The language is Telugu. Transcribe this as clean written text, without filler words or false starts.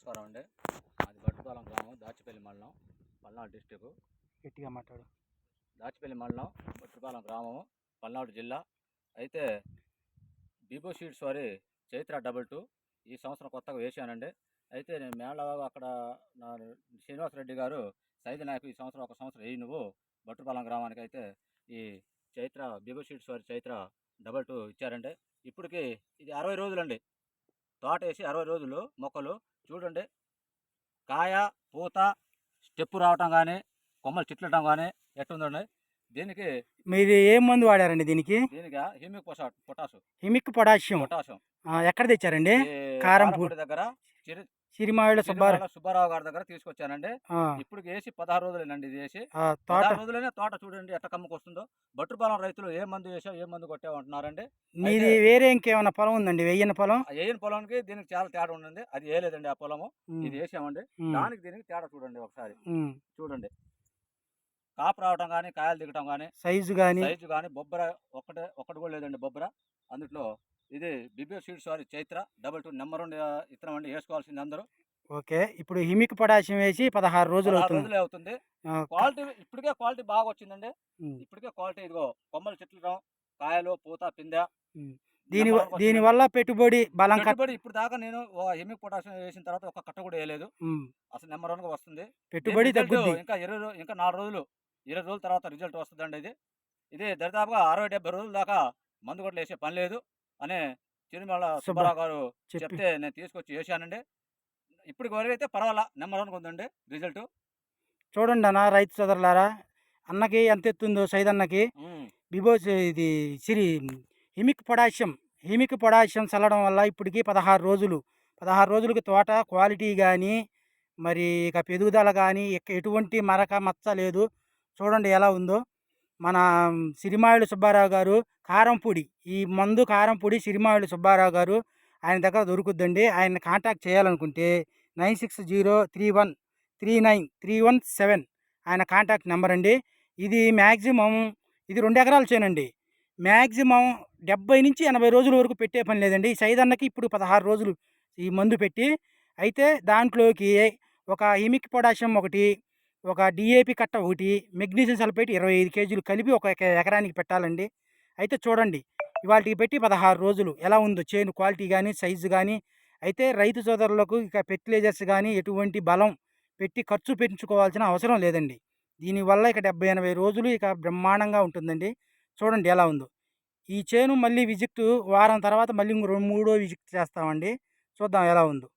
నమస్కారం అండి. అది బట్టుపాలెం గ్రామం, దాచిపల్లి మండలం, పల్నాడు డిస్టిక్. గట్టిగా మాట్లాడు. దాచిపల్లి మండలం, బట్టుపాలెం గ్రామం, పల్నాడు జిల్లా. అయితే బీబో సీడ్స్ వారి చైత్ర 22 ఈ సంవత్సరం కొత్తగా వేశానండి. అయితే నేను మేళ అక్కడ నా శ్రీనివాసరెడ్డి గారు సైజు నాకు ఈ సంవత్సరం ఒక సంవత్సరం వేయి నువ్వు బట్టుపాలెం గ్రామానికి అయితే ఈ చైత్ర బీబో సీడ్స్ వారి చైత్ర 22 ఇచ్చారండి. ఇప్పటికి ఇది 60 రోజులండి. తోట వేసి 60 రోజులు మొక్కలు చూడండి. కాయ పూత స్టెప్పు రావటం కానీ కొమ్మలు చిట్లటం కానీ ఎట్టుందండి. దీనికి మీరు ఏం మందు వాడారండి దీనికి? దీనికి హిమిక్ పొటాషు హిమిక్ పొటాషియం ఎక్కడ తెచ్చారండి? కారంపూడి దగ్గర సిరిమావిళ్ళ సుబ్బారావు గారి దగ్గర తీసుకొచ్చానండి. ఇప్పుడు వేసి 16 రోజులేనండి. ఇది వేసి 16 రోజులనే తోట చూడండి ఎట్ట కమ్మకు వస్తుందో. బట్టుపాలెం రైతులు ఏ మందు వేసావు ఏ మందు కొట్టావు అంటున్నారండి. మీది వేరే ఇంకేమైనా పొలం ఉందండి? వెయ్యిన పొలం? వేయని పొలానికి దీనికి చాలా తేడా ఉండండి. అది వేయలేదండి ఆ పొలము, ఇది వేసామండి. దానికి దీనికి తేడా చూడండి ఒకసారి చూడండి. కాపు రావటం కానీ కాయలు దిగటం కానీ సైజు కానీ బొబ్బర ఒక్కటి కూడా లేదండి. బొబ్బర అందులో ఇది బీబో సీడ్స్ వారి చైత్ర 22 నెంబర్ 2 ఇత్తనం అండి. వేసుకోవాల్సింది అందరూ. ఓకే, ఇప్పుడు హిమిక్ పొటాషియం వేసి 16 రోజులు అవుతుంది. క్వాలిటీ ఇప్పటికే క్వాలిటీ బాగా వచ్చిందండి. ఇప్పటికే క్వాలిటీ ఇదిగో కొమ్మలు చిట్లటం, కాయలు పూత పిందె. దీని వల్ల పెట్టుబడి బలం ఇప్పుడు దాకా నేను హిమిక్ పొటాషియం వేసిన తర్వాత ఒక కట్ట కూడా వేయలేదు. అసలు నెంబర్ 1 వస్తుంది. పెట్టుబడి ఇంకా 4 రోజులు 20 రోజుల తర్వాత రిజల్ట్ వస్తుందండి. ఇది దరిదాపుగా 60-70 రోజుల దాకా మందు కూడా వేసే పని లేదు అని చిరుమల సుబ్బారావు గారు చెప్తే నేను తీసుకొచ్చి వేసానండి. ఇప్పటికి వరకు అయితే పర్వాలా నెంబర్ 1 ఉందండి రిజల్ట్. చూడండి అన్న, రైతు సోదరులారా, అన్నకి ఎంత ఎత్తుందో సైదన్నకి బిబో ఇది హిమిక్ పొటాషియం చల్లడం వల్ల ఇప్పటికి 16 రోజులకి తోట క్వాలిటీ కానీ మరి ఇక పెరుగుదల కానీ ఎటువంటి మరక మచ్చ లేదు. చూడండి ఎలా ఉందో. మన సిరిమావిళ్ళ సుబ్బారావు గారు కారంపూడి, ఈ మందు కారంపూడి సిరిమావిళ్ళ సుబ్బారావు గారు ఆయన దగ్గర దొరుకుద్దండి. ఆయన కాంటాక్ట్ చేయాలనుకుంటే 9603139317 ఆయన కాంటాక్ట్ నెంబర్ అండి. ఇది మ్యాక్సిమం ఇది 2 ఎకరాల చేనండి. మ్యాక్సిమం 70 నుంచి 80 రోజుల వరకు పెట్టే పని లేదండి. ఈ సైదన్నకి ఇప్పుడు 16 రోజులు ఈ మందు పెట్టి, అయితే దాంట్లోకి ఒక హిమిక్ పొటాషియం ఒకటి, ఒక డిఏపి కట్ట ఒకటి, మెగ్నీషియం సల్ఫేట్ 25 కేజీలు కలిపి ఒక ఎకరానికి పెట్టాలండి. అయితే చూడండి ఇవాళకి పెట్టి 16 రోజులు ఎలా ఉందో చేను క్వాలిటీ కానీ సైజు కానీ. అయితే రైతు సోదరులకు ఇక ఫెర్టిలైజర్స్ కానీ ఎటువంటి బలం పెట్టి ఖర్చు పెంచుకోవాల్సిన అవసరం లేదండి. దీనివల్ల ఇక 70-80 రోజులు ఇక బ్రహ్మాండంగా ఉంటుందండి. చూడండి ఎలా ఉందో. ఈ చేను మళ్ళీ విజిట్ వారం తర్వాత మళ్ళీ 3వ విజిట్ చేస్తామండి. చూద్దాం ఎలా ఉందో.